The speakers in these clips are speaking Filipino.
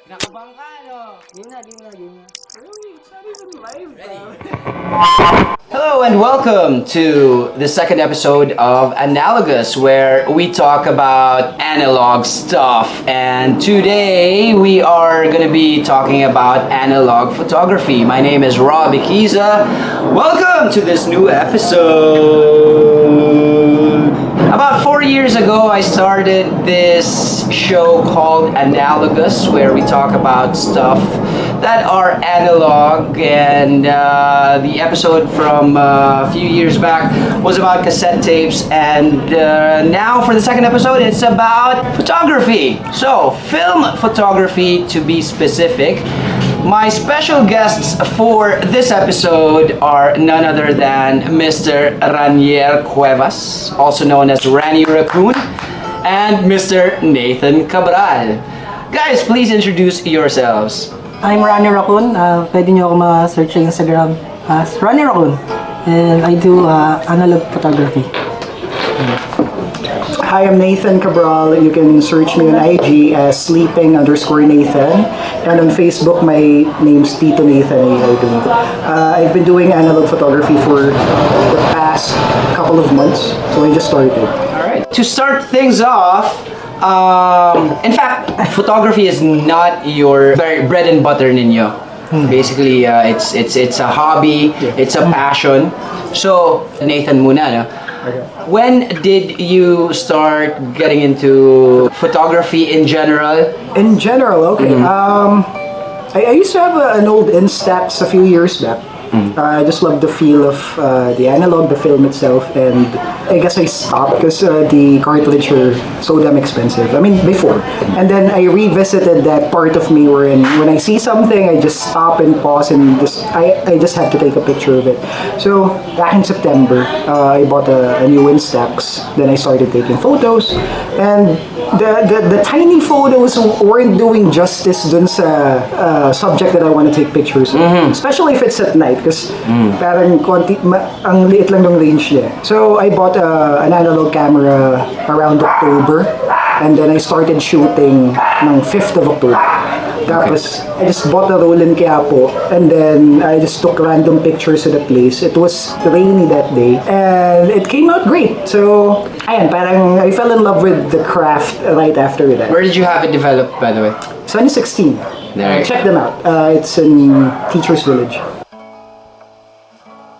Nakabangka, no? Game na. It's not even live. Hello and welcome to the second episode of Analogous, where we talk about analog stuff. And today we are going to be talking about analog photography. My name is Equiza. Welcome to this new episode. About 4 years ago, I started this show called Analogous, where we talk about stuff that are analog, and the episode from a few years back was about cassette tapes, and now for the second episode, it's about photography. So, film photography to be specific. My special guests for this episode are none other than Mr. Rany Cuevas, also known as Rany Raccoon, and Mr. Nathan Cabral. Guys, please introduce yourselves. I'm Rany Raccoon. Pwede nyo ako ma-search sa Instagram as Rany Raccoon. And I do analog photography. Hi, I'm Nathan Cabral. You can search me on IG as sleeping_Nathan. And on Facebook, my name's Tito Nathan, I believe. I've been doing analog photography for the past couple of months, so I just started. Alright. To start things off, in fact, photography is not your very bread and butter ninyo. Basically, it's a hobby, it's a passion. So, Nathan muna, no? When did you start getting into photography in general? In general, okay. I used to have an old Instax a few years back. I just love the feel of the analog, the film itself, and I guess I stopped because the cartridge are so damn expensive. I mean, before. And then I revisited that part of me wherein when I see something, I just stop and pause and I just have to take a picture of it. So, back in September, I bought a new Instax. Then I started taking photos. And the tiny photos weren't doing justice dun sa subject that I want to take pictures of. Especially if it's at night. Because parang ang liit lang ng range niya. So I bought an analog camera around October, and then I started shooting ng 5th of October. Tapos I just bought a roll in Quiapo, and then I just took random pictures of the place. It was rainy that day, and it came out great. So ayan, parang I fell in love with the craft right after that. Where did you have it developed, by the way? Sunny 16. There. Check them out. It's in Teachers Village.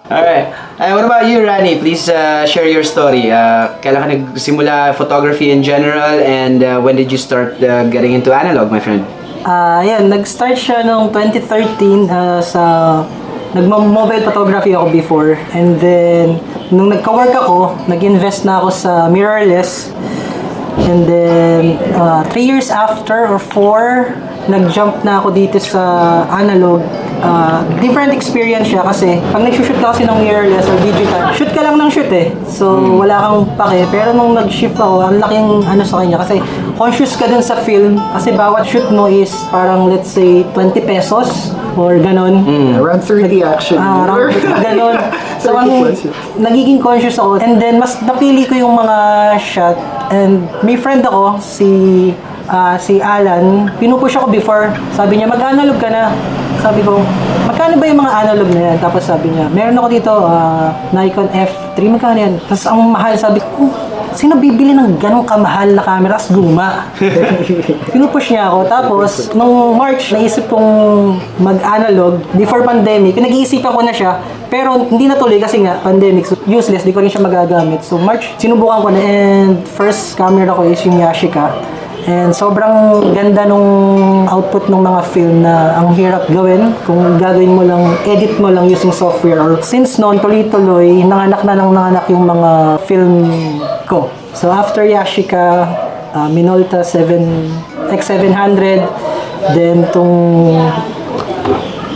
Alright. What about you, Rany? Please share your story. Kailan ka nagsimula photography in general, and when did you start getting into analog, my friend? Yan, nag-start siya noong 2013 sa nagmo-mobile photography ako before. And then, nung nagka-work ako, nag-invest na ako sa mirrorless. And then, 3 years after or 4, nag-jump na ako dito sa analog. Different experience siya kasi pag nag-shoot ka kasi ng mirrorless or digital, shoot ka lang ng shoot eh. So, wala kang pake. Pero nung nag-shift ako, ang laking ano sa kanya kasi conscious ka dun sa film kasi bawat shoot mo is parang let's say 20 pesos or ganon. Around 30 actually. Around ganon. So, nagiging conscious ako. And then, mas napili ko yung mga shot. And may friend ako, si Alan, pinupush ako before. Sabi niya, mag-analog ka na. Sabi ko, magkano ba yung mga analog na yan? Tapos sabi niya, meron ako dito, Nikon F3, magkano yan? Tapos ang mahal, sabi ko, sino bibili ng ganong kamahal na camera? Tapos luma. Pinupush niya ako. Tapos, nung March, naisip kong mag-analog before pandemic. Nag-iisipan ko na siya, pero hindi natuloy kasi nga, pandemic. So, useless, di ko rin siya magagamit. So, March, sinubukan ko na. And first camera ko is yung Yashica. And sobrang ganda nung output ng mga film na ang hirap gawin kung gagawin mo lang, edit mo lang using software. Or since noon, tuloy-tuloy, nanganak yung mga film ko. So after Yashica, Minolta X700, then tong,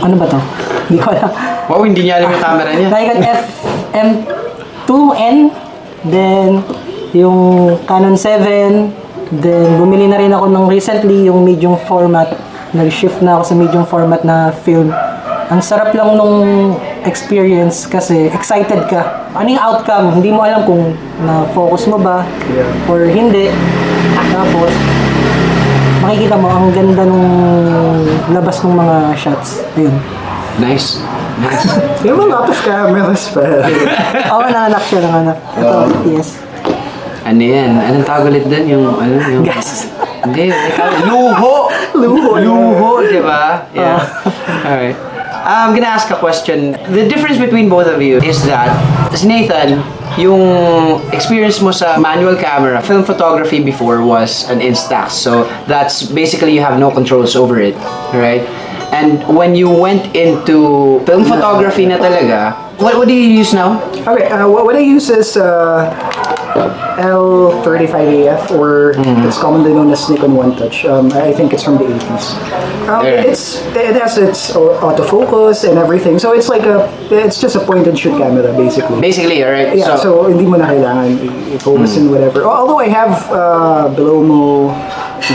ano ba to? Hindi ko alam. Wow, hindi niya alam yung camera niya. Nikon FM2N, then yung Canon 7, then, bumili na rin ako ng recently yung medium format. Nag-shift na ako sa medium format na film. Ang sarap lang nung experience kasi excited ka. Ano yung outcome? Hindi mo alam kung na-focus mo ba or hindi. Tapos, makikita mo, ang ganda nung labas ng mga shots. Ayun. Nice. Nice. You have a lot of cameras pa. Oo, nanganak siya, nanganak. Ito, yes. Ano yan? Anong tawag ulit dun? Yung, ano, yung... Gas. Hindi, luho! Luho, di ba? Yeah. Alright. I'm gonna ask a question. The difference between both of you is that, si Nathan, yung experience mo sa manual camera, film photography before was an Instax. So that's basically you have no controls over it, right? And when you went into film photography na talaga, what do you use now? Okay, what I use is L35AF, or it's commonly known as Nikon One Touch. I think it's from the 80s. It has its autofocus and everything, so it's like it's just a point and shoot camera basically. Basically, alright. Yeah, so hindi mo na kailangan i-focus and whatever. Although I have below mo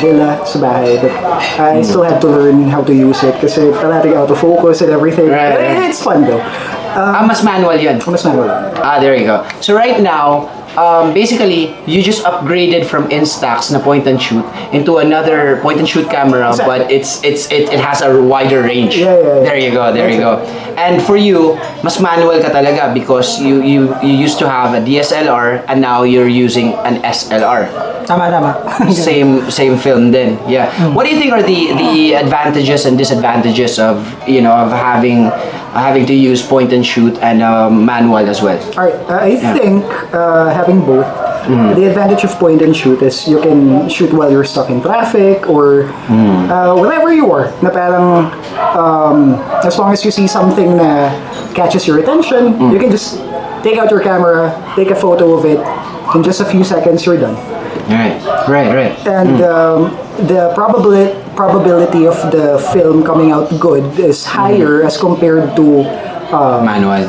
villa sa bahay, but I still have to learn how to use it kasi parating autofocus and everything. Right. It's fun though. Mas manual yun. Mas manual. There you go. So right now, basically, you just upgraded from Instax na point and shoot into another point and shoot camera, Exactly. but it has a wider range. Yeah. There you go. And for you, mas manual ka talaga because you used to have a DSLR and now you're using an SLR. Tama. Same film then. Yeah. What do you think are the advantages and disadvantages of having to use point and shoot and manual as well? Alright, I think having both, the advantage of point and shoot is you can shoot while you're stuck in traffic or wherever you are. Na parang as long as you see something that catches your attention, you can just take out your camera, take a photo of it, in just a few seconds you're done. Right. And the probability of the film coming out good is higher as compared to Manual.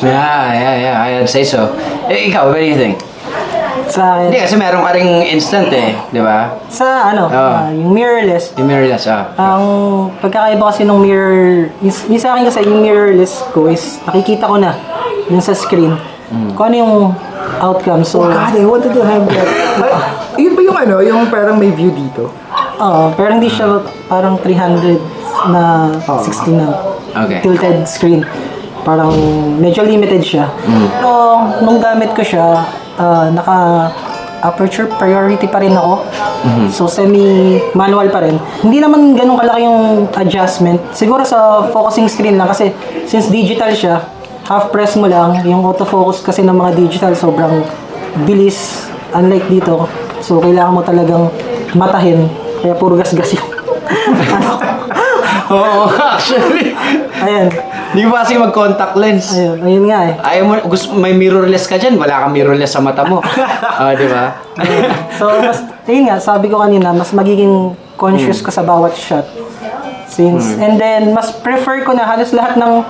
Yeah, I'd say so. Ikaw, what do you think? Sa akin, Hindi, kasi meron ka ring instant di ba? sa yung mirrorless, Yung mirrorless, ang pagkakaiba kasi ng mirror, yung sa akin kasi yung mirrorless ko is nakikita ko na yung sa screen kung ano yung outcome. So, God, I wanted to have that. Yun ba yung yung parang may view dito? pero hindi siya parang 300 na 60 na Okay. tilted screen. Parang medyo limited siya. Pero nung gamit ko siya, naka aperture priority pa rin ako. So semi-manual pa rin. Hindi naman ganun kalaki yung adjustment. Siguro sa focusing screen lang kasi since digital siya, half press mo lang. Yung autofocus kasi ng mga digital sobrang bilis. Unlike dito. So kailangan mo talagang matahin. Kaya puro gas-gas yung Oo, actually. Ayan. Hindi mo kasi mag-contact lens. Ayun nga eh. Ayaw mo, may mirrorless ka dyan, wala kang mirrorless sa mata mo. Di ba? So, ayun nga, sabi ko kanina, mas magiging conscious ka sa bawat shot. And then, mas prefer ko na halos lahat ng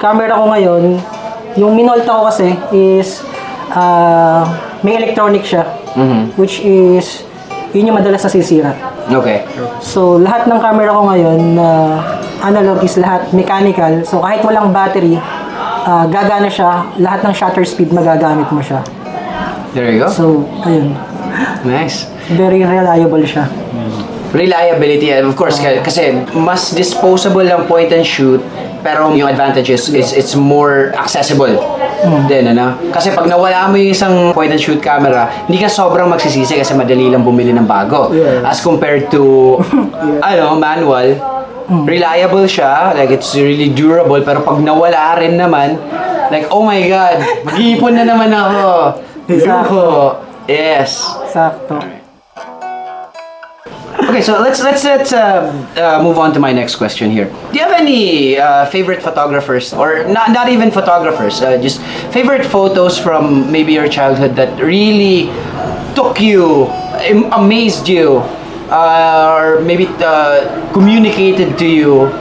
camera ko ngayon, yung Minolta ko kasi is, may electronic siya. Which is, yun yung madalas nasisira. Okay. So, lahat ng camera ko ngayon na analog is lahat mechanical. So, kahit walang battery, gagana siya. Lahat ng shutter speed magagamit mo siya. There you go. So, ayun. Nice. Very reliable siya. Reliability, and of course, kasi mas disposable ang point and shoot, pero yung advantages is it's more accessible. Then, kasi pag nawala mo yung isang point and shoot camera, hindi ka sobrang magsisisi kasi madali lang bumili ng bago. Yeah. As compared to, manual, reliable siya, like it's really durable, pero pag nawala rin naman, like, oh my God, mag-iipon na naman ako. Luho. Yes. Sakto. Okay, so let's move on to my next question here. Do you have any favorite photographers, or not even photographers, just favorite photos from maybe your childhood that really took you, amazed you, or maybe communicated to you?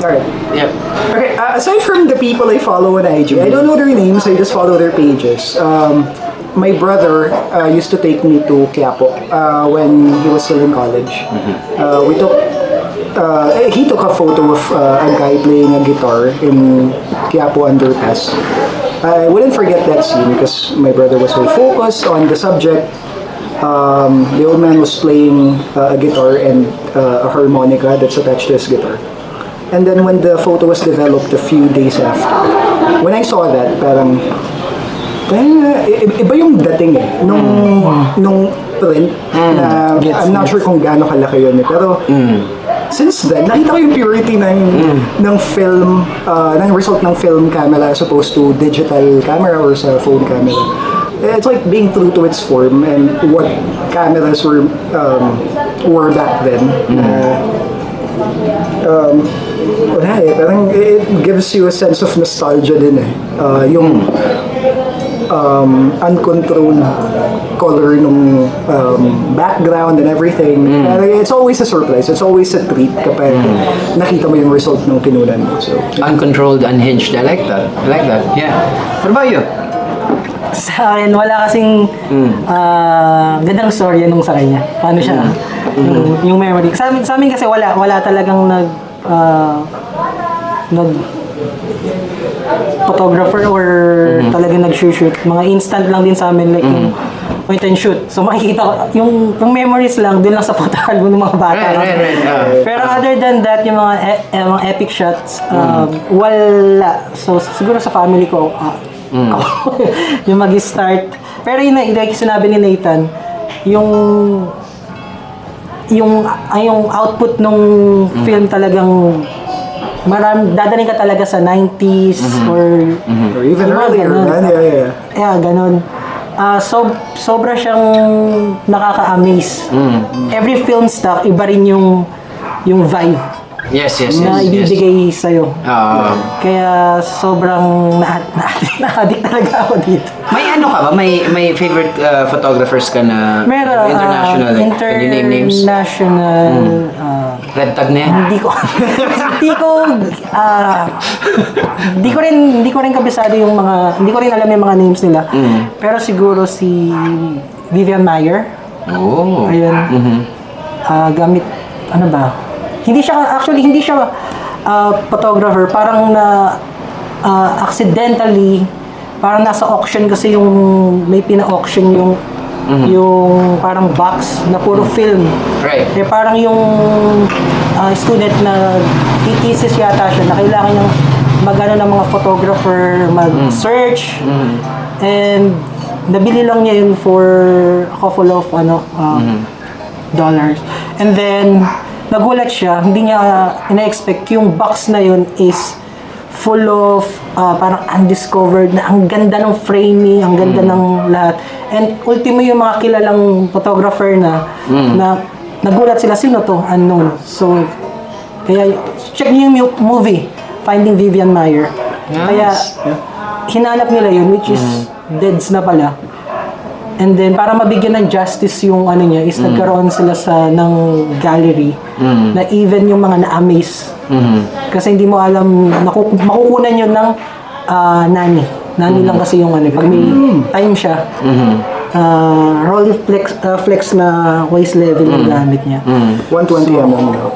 Alright. Yep. Okay, aside from the people I follow on IG, I don't know their names, I just follow their pages. My brother used to take me to Quiapo when he was still in college. He took a photo of a guy playing a guitar in Quiapo underpass. I wouldn't forget that scene because my brother was so focused on the subject. the old man was playing a guitar and a harmonica that's attached to his guitar. And then when the photo was developed a few days after, when I saw that, parang, iba yung dating nung print na I'm not sure kung gaano kalaki yun pero since then, nakita ko yung purity ng film, ng result ng film camera as opposed to digital camera or sa phone camera. It's like being true to its form and what cameras were back then. Wala parang it gives you a sense of nostalgia din yung uncontrolled color nung background and everything. It's always a surprise. It's always a treat kapag nakita mo yung result ng kinunan mo. So, Uncontrolled, unhinged. I like that. Yeah. What about you? Sa akin, wala kasing gandang story nung sa kanya. Paano siya? Yung memory. Sa amin kasi wala talagang nag photographer or talagang nag-shoot. Mga instant lang din sa amin like yung point and shoot. So makikita ko, yung memories lang dun lang sa photo album ng mga bata. Right. Pero other than that, yung mga epic shots, wala. So siguro sa family ko, yung mag-start. Pero yun like sinabi ni Nathan, yung output nung film talagang dadaling ka talaga sa 90s or even earlier. Yeah, ganun. Sobra siyang nakaka-amaze. Every film stock, iba rin yung vibe Yes. na ibibigay sa'yo. Kaya sobrang na-addict talaga ako dito. May ano ka ba? May favorite photographers ka na Meron, international? Can you name names? International, Red tag na yan? hindi ko rin kabisado yung mga, hindi ko rin alam yung mga names nila. Pero siguro si Vivian Maier. Oh. Ayun. Gamit, ano ba? Hindi siya photographer. Parang accidentally, parang nasa auction kasi may pina-auction yung parang box na puro film. Right. Parang yung student na thesis yata siya na kailangan niyang magano ng mga photographer, mag-search. And nabili lang niya yun for a couple of dollars. And then nagulat siya, hindi niya ina-expect yung box na yun is full of parang undiscovered na ang ganda ng framing, ang ganda ng lahat. And ultimo yung mga kilalang photographer na nagulat sila, sino to? Unknown. So, kaya check niyo yung movie, Finding Vivian Maier. Kaya hinanap nila yun, which is deads na pala. And then, para mabigyan ng justice yung ano niya, is nagkaroon sila ng gallery na even yung mga na-amaze. Kasi hindi mo alam, makukunan yun ng nani. Nani lang kasi yung ano, pag may time siya, rolling flex na waist level yung gamit niya. 120 mm daw.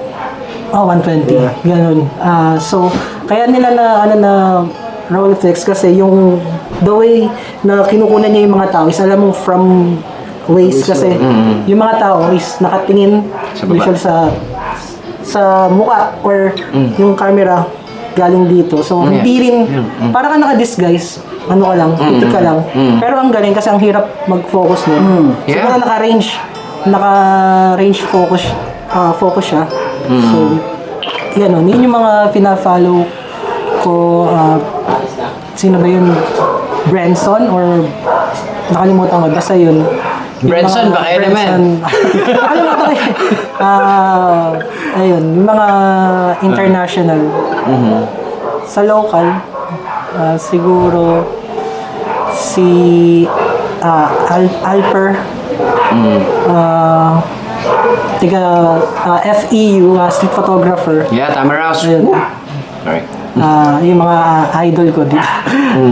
120. Yeah. Ganun. So, kaya nila na roll flex kasi yung the way na kinukunan niya yung mga tao is alam mo from waist kasi yung mga tao is nakatingin usual sa mukha or yung camera galing dito. So, hindi rin, para ka naka-disguise, ano ka lang, putik ka lang. Pero ang galing kasi ang hirap mag-focus nun. Siguro naka-range focus siya. So, yun yung mga pina-follow ko, sino ba yun? Branson or nakalimutan ko, basta yun. Branson, baka yun naman. Nakalimutan ko yun. Ayun, yung mga international. Sa local, siguro si Alper, FEU, street photographer. Yeah, tama raw. Alright. Yung mga idol ko dito.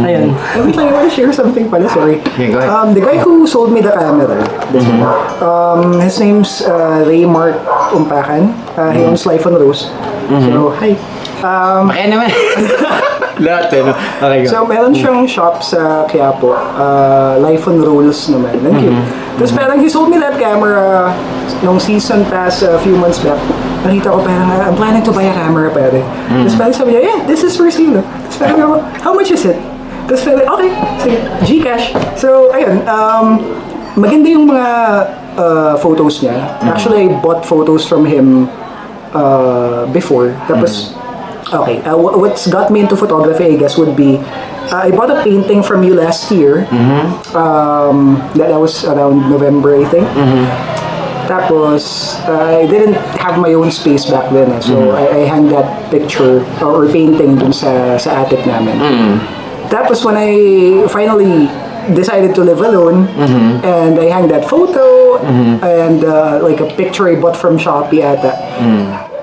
Ayun. Wait lang, I want to share something pala, sorry. Okay, go ahead. The guy who sold me the camera, his name's Ray Mark Umpakan. He owns Life on Rose. So, hi. Baka yun naman. Lahat eh, no? Okay, go. So, meron siyang shop sa Quiapo. Life on Rolls naman. Thank you. Tapos parang he sold me that camera nung season pass a few months back. Nakita ko parang, I'm planning to buy a camera, pare. Tapos parang sabi niya, yeah, this is for sale. Tapos parang ako, how much is it? Tapos parang, okay, sige, Gcash. So, ayun, maganda yung mga photos niya. Actually, I bought photos from him before. Tapos, okay, what's got me into photography, I guess, would be I bought a painting from you last year. That was around November, I think. Tapos, I didn't have my own space back then. So, I hung that picture or painting dun sa attic namin. Tapos, when I finally decided to live alone, and I hung that photo, and like a picture I bought from Shopee ata.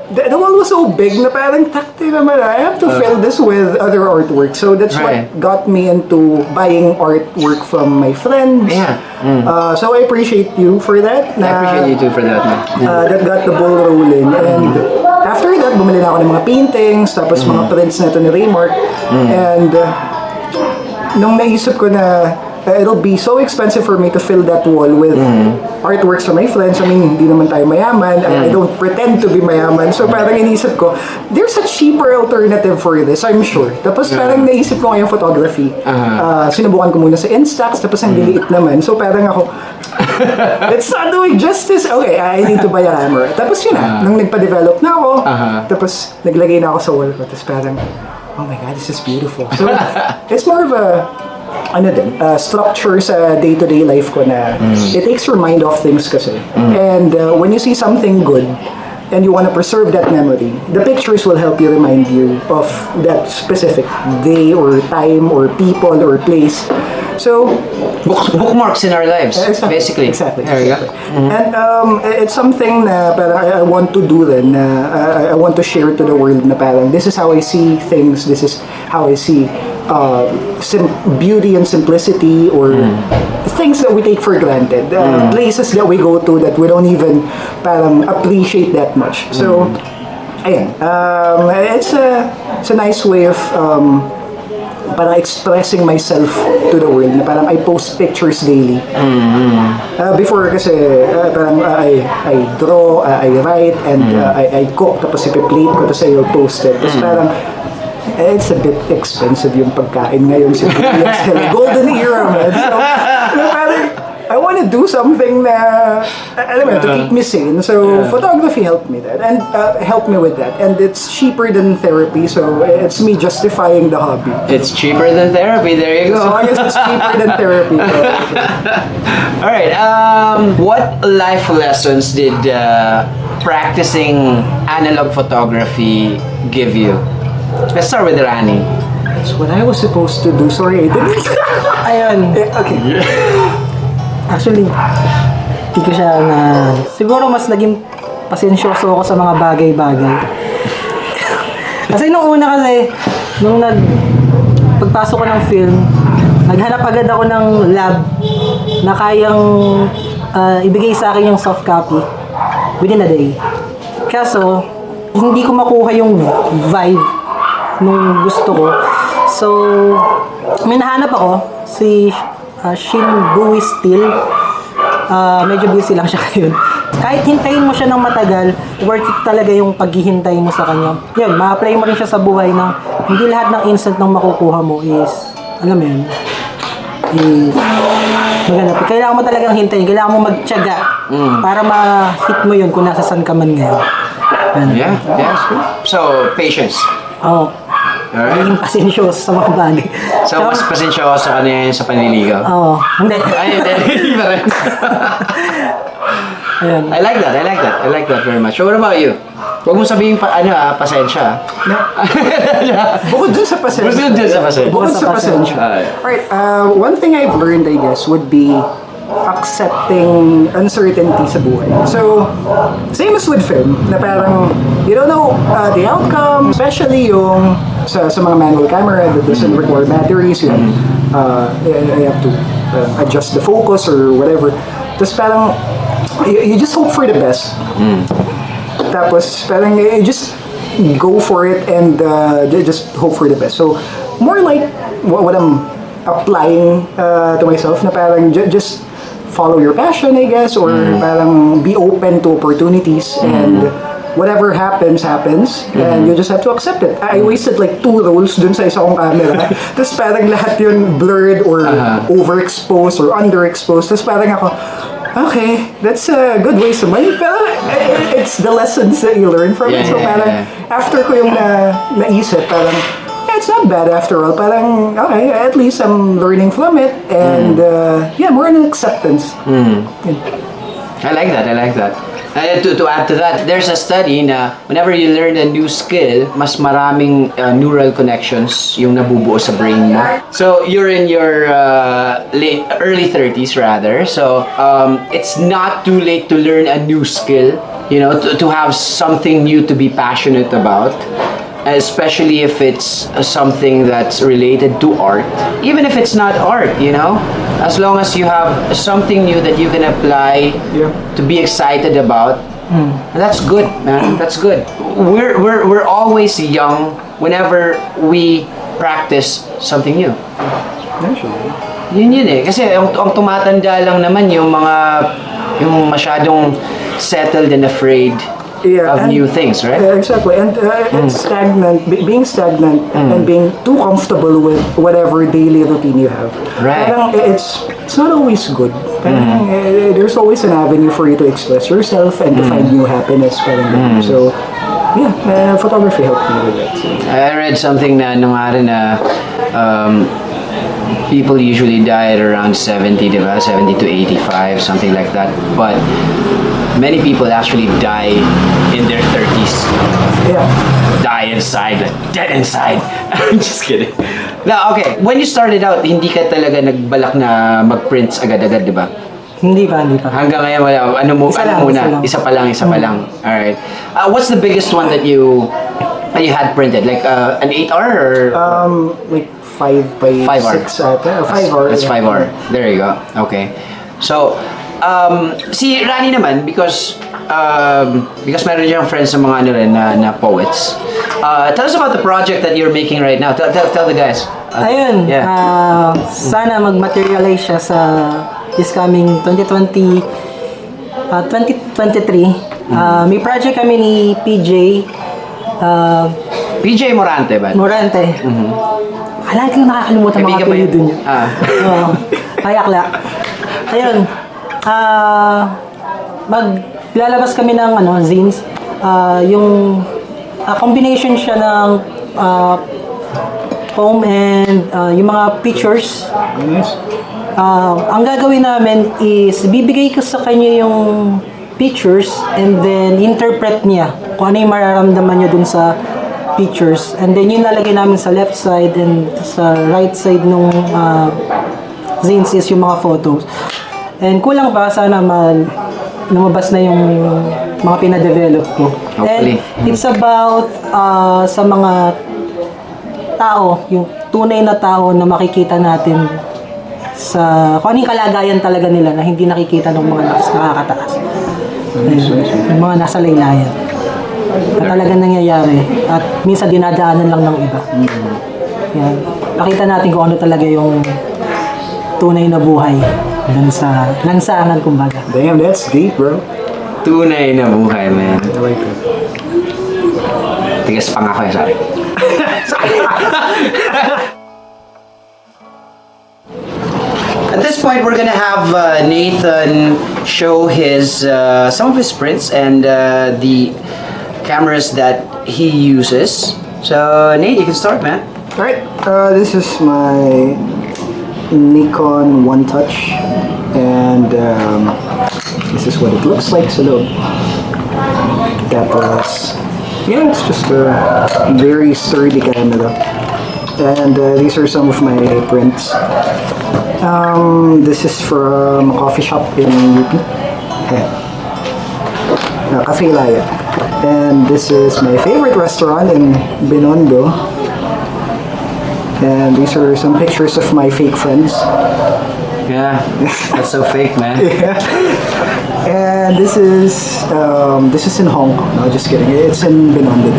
The wall was so big na parang takti naman. I have to fill this with other artwork. So that's Right. what got me into buying artwork from my friends. Yeah. So I appreciate you for that. I appreciate you too for that, man. That got the ball rolling. And after that, bumili na ako ng mga paintings, tapos mga prints na ito ni Raymark. And nung naisip ko na it'll be so expensive for me to fill that wall with artworks from my friends. I mean, hindi naman tayo mayaman. I don't pretend to be mayaman. So parang inisip ko, there's a cheaper alternative for this, I'm sure. Tapos parang naisip ko ngayong photography. Sinubukan ko muna sa Instax, tapos ang liliit naman. So parang ako, let's not doing justice. Okay, I need to buy a camera. Tapos yun na, nung nagpa-develop na ako, tapos naglagay na ako sa wall ko. Tapos parang, oh my God, this is beautiful. So, it's more of a structure sa day-to-day life ko na it takes your mind off things kasi. And when you see something good and you want to preserve that memory, the pictures will help you remind you of that specific day or time or people or place. So, Bookmarks in our lives, basically. Exactly. There we go. And it's something na parang I want to do then. I want to share to the world na parang this is how I see things. This is how I see beauty and simplicity or things that we take for granted. Places that we go to that we don't even parang appreciate that much. So, ayan. It's a nice way of parang expressing myself to the world na parang I post pictures daily. Before kasi parang I draw, I write, and I cook, tapos ipi-plate ko, tapos I'll post it. Tapos parang it's a bit expensive yung pagkain ngayon sa Pilipinas. Golden era, man. So, parang I want to do something na, alam mo, to keep me sane. So, photography helped me that. And helped me with that. And it's cheaper than therapy. So, it's me justifying the hobby. It's cheaper than therapy. There you go. So, I guess it's cheaper than therapy. All right. What life lessons did practicing analog photography give you? Let's start with Rany. That's what I was supposed to do. Sorry, I didn't. Ayun. Okay. Actually, hindi ko siya na... Siguro mas naging pasensyoso ako sa mga bagay-bagay. Kasi nung una kasi, nung pagpasok ko ng film, naghanap agad ako ng lab na kayang ibigay sa akin yung soft copy within a day. Kaso, hindi ko makuha yung vibe nung gusto ko. So, may nahanap ako, si Shibui still. Medyo busy lang siya ngayon. Kahit hintayin mo siya ng matagal, worth it talaga yung paghihintay mo sa kanya. Yun, ma-apply mo rin siya sa buhay na hindi lahat ng instant ng makukuha mo is, alam mo yun, is maganda. Kailangan mo talagang hintayin, kailangan mo magtiyaga para ma-hit mo yun kung nasa saan ka man ngayon. Yeah, that's good. So, patience. Oo. Alright. Maging pasensyoso sa mga bagay. So, mas pasensyoso ka na sa panliligaw. Oo. Hindi. Ay, hindi pa rin. Ayan. I like that very much. So, what about you? Huwag mo sabihin pasensya. Bukod dun sa pasensya. Bukod dun sa pasensya. Bukod sa pasensya. Alright, one thing I've learned, I guess, would be accepting uncertainty sa buhay. So, same as with film, na parang you don't know the outcome, especially yung sa mga manual camera that doesn't require batteries, you have to adjust the focus or whatever. Tapos parang you just hope for the best. Tapos parang you just go for it and just hope for the best. So more like what I'm applying to myself na parang just follow your passion, I guess, or parang be open to opportunities and whatever happens, and you just have to accept it. I wasted like 2 rolls dun sa isa kong camera. Tapos parang lahat yun blurred or overexposed or underexposed. Tapos parang ako, okay, that's a good waste of money. Pero it's the lessons that you learn from it. So parang after ko yung naisip, parang it's not bad after all. Parang, okay, at least I'm learning from it. And more an acceptance. I like that. To add to that, there's a study na whenever you learn a new skill, mas maraming neural connections yung nabubuo sa brain mo. So you're in your early 30s rather. So it's not too late to learn a new skill. You know, to have something new to be passionate about. Especially if it's something that's related to art. Even if it's not art, you know? As long as you have something new that you can apply to be excited about, that's good, man. That's good. We're always young whenever we practice something new. Yun eh. Kasi ang tumatanda lang naman yung masyadong settled and afraid of new things, right? Yeah, exactly. And it's stagnant, being stagnant and being too comfortable with whatever daily routine you have. Right. Parang it's not always good. Parang, there's always an avenue for you to express yourself and to find new happiness. Parang, so, yeah, photography helped me with that. So. I read something na people usually die at around 70, diba? 70 to 85, something like that. But many people actually die in their 30s. Yeah. Die inside, like dead inside. I'm just kidding. Now, okay, when you started out, hindi ka talaga nagbalak na mag-prints agad-agad, di ba? Hindi pa. Hanggang ngayon, wala. Ano muna? Isa pa lang. Alright. What's the biggest one that you had printed? Like an 8R or? Like 5 by 6 ata. 5 hours. That's 5 hour. There you go. Okay. So, si Rany naman, because meron siyang friends sa mga ano rin na poets. Tell us about the project that you're making right now. Tell the guys. Ayun, sana mag-materialize siya sa this coming 2023. May project kami ni PJ. PJ Morante ba? Morante. Lagi ko nakakalimutan mga apelyido niya. Kayakla. Ayun. Maglalabas kami ng zines. Yung combination siya ng poem and yung mga pictures. Ang gagawin namin is bibigay ko sa kanya yung pictures and then interpret niya kung ano yung mararamdaman niya dun sa pictures. And then yun lalagay namin sa left side and sa right side nung zines is yung mga photos. And kulang pa, sana lumabas na yung mga pinadevelop ko. Hopefully. And it's about sa mga tao, yung tunay na tao na makikita natin sa kung ano yung kalagayan talaga nila na hindi nakikita ng mga nakakataas. Yung mga nasa laylayan. Na talagang nangyayari at minsan dinadaanan lang ng iba. Yan. Pakita natin kung ano talaga yung tunay na buhay dun sa lansangan, kumbaga. Damn, that's deep, bro. Tunay na buhay, man. I like that. Tigas pang ako eh, sorry. At this point, we're gonna have Nathan show his some of his prints and the cameras that he uses. So, Nate, you can start, man. Alright, this is my Nikon One Touch, and this is what it looks like sa loob. Tapos, yeah, it's just a very sturdy camera. And these are some of my prints. This is from a coffee shop in UP. Cafe Laya. And this is my favorite restaurant in Binondo. And these are some pictures of my fake friends. Yeah, that's so fake, man. Yeah. And this is in Hong Kong. No, just kidding. It's in Binondo.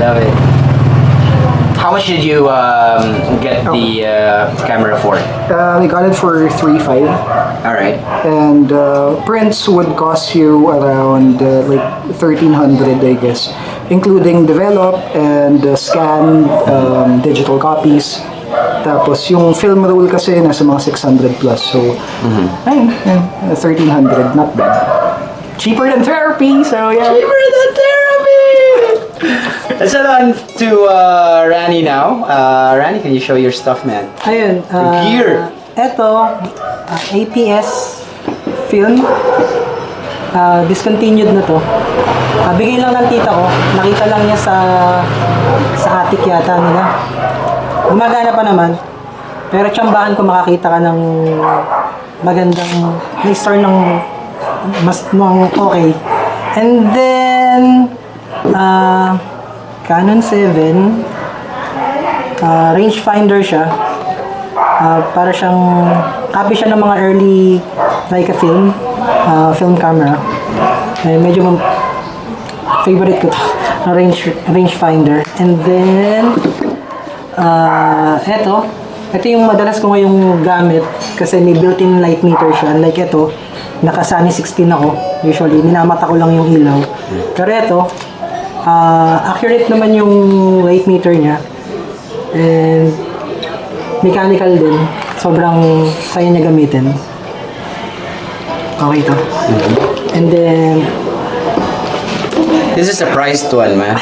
love it. How much did you get the camera for? We got it for 3.5. All right. And prints would cost you around like 1,300, I guess, including develop and scan digital copies. Tapos yung film roll kasi nasa mga 600 plus. So, ayun, 1,300, not bad. Cheaper than therapy, so yeah. Cheaper than therapy! Let's head on to Rany now. Rany, can you show your stuff, man? Ayun. Gear. Eto, APS film. Discontinued na to. Bigay lang ng tita ko. Nakita lang niya sa attic yata nila. Gumagana pa naman. Pero tsambahan ko makakita ka ng magandang may store ng mas okay. And then Canon 7 rangefinder siya. Para siyang copy siya ng mga early Leica film camera. Medyo favorite ko to, rangefinder. And then ito yung madalas ko ngayong gamit kasi may built-in light meter siya. Like ito, naka Sunny 16 ako. Usually, minamata ko lang yung ilaw. Pero ito, accurate naman yung light meter niya. And mechanical din. Sobrang saya niya gamitin. Okay ito. And then, This is a priced one, man.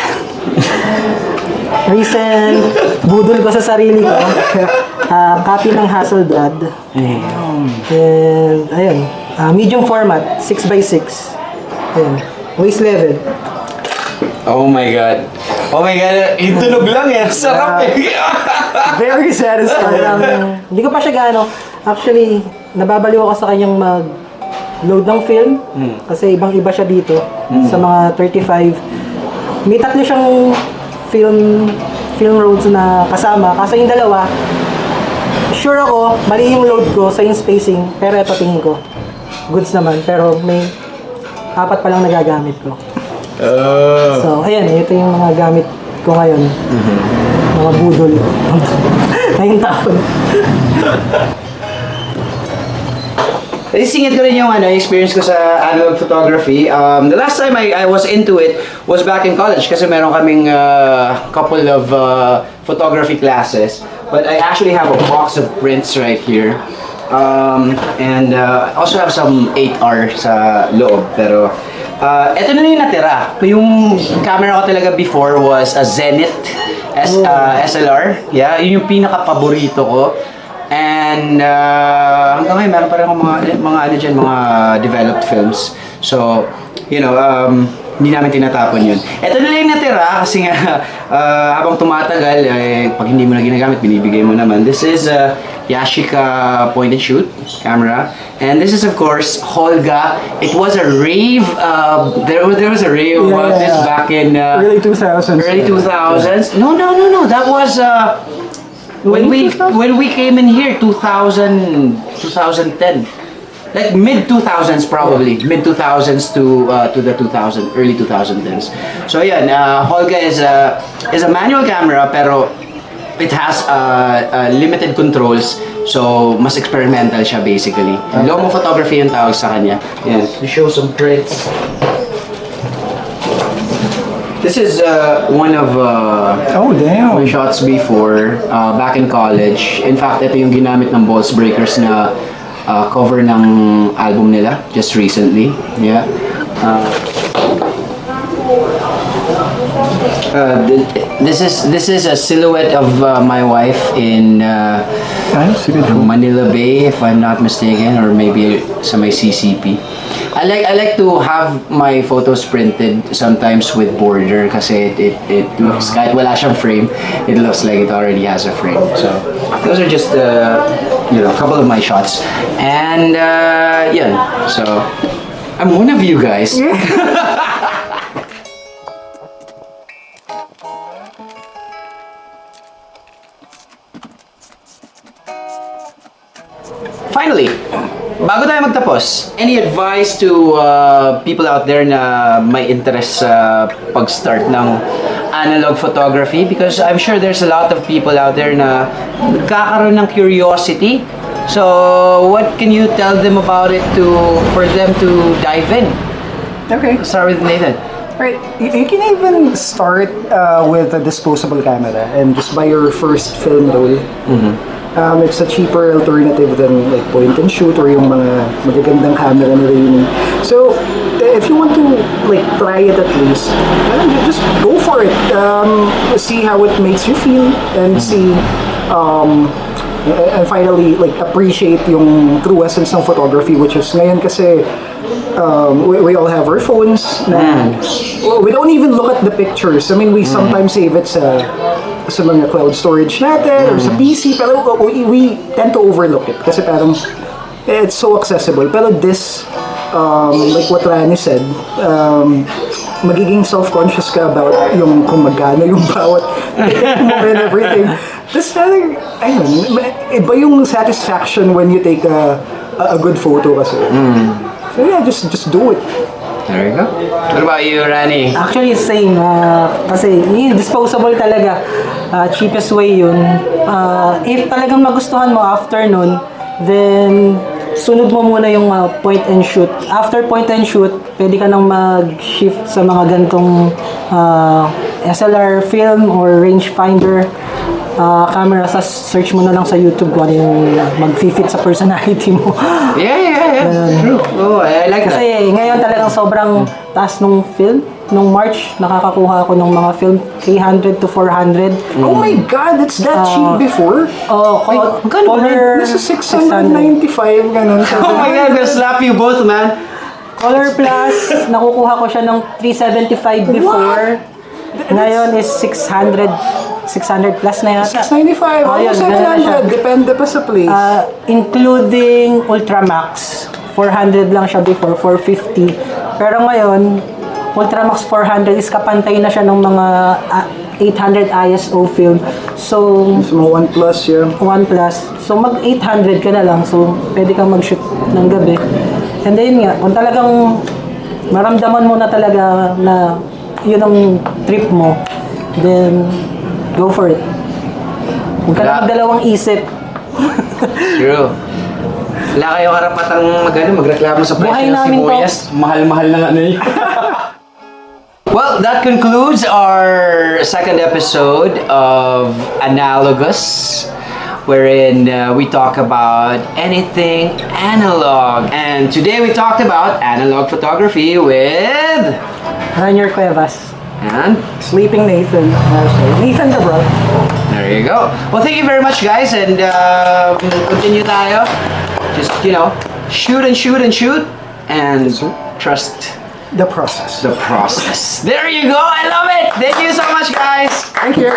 recent budol ko sa sarili ko. Copy ng Hasselblad. And, ayun. Medium format, 6x6. Ayun. Waist level. Oh my God. Oh my God. Yung tunog lang eh. Sarap eh. Very satisfying. Hindi ko pa siya gaano. Actually, nababaliw ako sa kanyang mag-load ng film. Kasi ibang-iba siya dito. Sa mga 35. May tatlo siyang film rolls na kasama. Kaso yung dalawa, sure ako, mali yung load ko sa yung spacing. Pero ito tingin ko. Goods naman. Pero may 4 pa lang nagagamit ko. So, ayan, ito yung mga gamit ko ngayon. Mga budol. Ngayong taon. Singit ko rin yung experience ko sa analog photography. The last time I was into it was back in college kasi meron kaming couple of photography classes. But I actually have a box of prints right here. And also have some 8R sa loob. Pero ito na yung natira. Yung camera ko talaga before was a Zenith SLR. Yeah, yun yung pinaka-paborito ko. And hanggang ngayon meron pa rin akong mga developed films. So, you know, hindi namin tinatapon yun. Ito na lang yung natira kasi nga habang tumatagal, pag hindi mo na ginagamit, binibigay mo naman. This is Yashica point and shoot camera. And this is of course Holga. It was a rave. There was a rave about this back in Early 2000s. Early 2000s. No. That was when we came in here, 2010. Like mid 2000s probably, mid 2000s to the early 2010s. So yeah, Holga is a manual camera pero it has limited controls, so mas experimental siya basically. Lomo photography yung tawag sa kanya. Yan, to show some prints. This is one of Oh, damn. my shots before, back in college. In fact, ito yung ginamit ng Balls Breakers na cover ng album nila just recently. Yeah. This is a silhouette of my wife in Manila Bay, if I'm not mistaken, or maybe sa may CCP. I like to have my photos printed sometimes with border kasi it looks, kahit wala siyang frame, it looks like it already has a frame. So those are just a couple of my shots, and yeah. So I'm one of you guys. Finally, bago tayo magtapos, any advice to people out there na may interest sa pag-start ng analog photography? Because I'm sure there's a lot of people out there na nagkakaroon ng curiosity. So, what can you tell them about it for them to dive in? Okay. Start with Nathan. Right. You can even start with a disposable camera and just buy your first film roll. It's a cheaper alternative than like point and shoot or yung mga magagandang camera ni Rany. So, if you want to like try it at least, just go for it. See how it makes you feel and see and finally like appreciate yung true essence ng photography, which is ngayon kasi we all have our phones na we don't even look at the pictures. I mean, we sometimes save it sa mga cloud storage natin or sa PC, pero we tend to overlook it kasi parang it's so accessible. Pero this, like what Rany said, magiging self-conscious ka about yung kung magkano yung bawat mo and everything. Tapos parang, ayun, iba yung satisfaction when you take a good photo kasi. So yeah, just do it. There you go. What about you, Rany? Actually, same. Kasi yun, disposable talaga. Cheapest way yun. If talagang magustuhan mo after nun, then sunod mo muna yung point and shoot. After point and shoot, pwede ka nang mag-shift sa mga gantong SLR film or rangefinder camera. Sa search mo na lang sa YouTube kung ano yung mag-fit sa personality mo. Yeah. True. Oh, I like that. Kasi ngayon talagang sobrang taas nung film. Nung March, nakakakuha ako ng mga film 300 to 400. Oh my God, it's that cheap before? Color Nasa 695, ganun. Oh my God, I'm gonna slap you both, man. Color Plus, nakukuha ko siya ng 375 before. Ngayon is 600 plus na yata. 695, Ayun, almost ganun na siya. 700, depende pa sa place. Including Ultramax, 400 lang siya before, 450. Pero ngayon, Ultramax 400 is kapantay na siya ng mga 800 ISO film. So, Sa mga OnePlus, yeah. OnePlus. So, mag 800 ka na lang. So, pwede kang mag-shoot ng gabi. And then nga, kung talagang maramdaman mo na talaga na yun ang trip mo, then go for it. Huwag ka na magdalawang isip. True. Wala kayo karapatang magreklamo sa presyo Buhay ng namin to. sibuyas. Mahal-mahal na nga na yun. Well, that concludes our second episode of Analogous, wherein we talk about anything analog. And today we talked about analog photography with... Run your cuevas. And Sleeping Nathan. Nathan Cabral. there you go. Well, thank you very much, guys, and continue tayo. Just, shoot and shoot and shoot, and trust The process. the process. There you go. I love it. Thank you so much, guys. Thank you.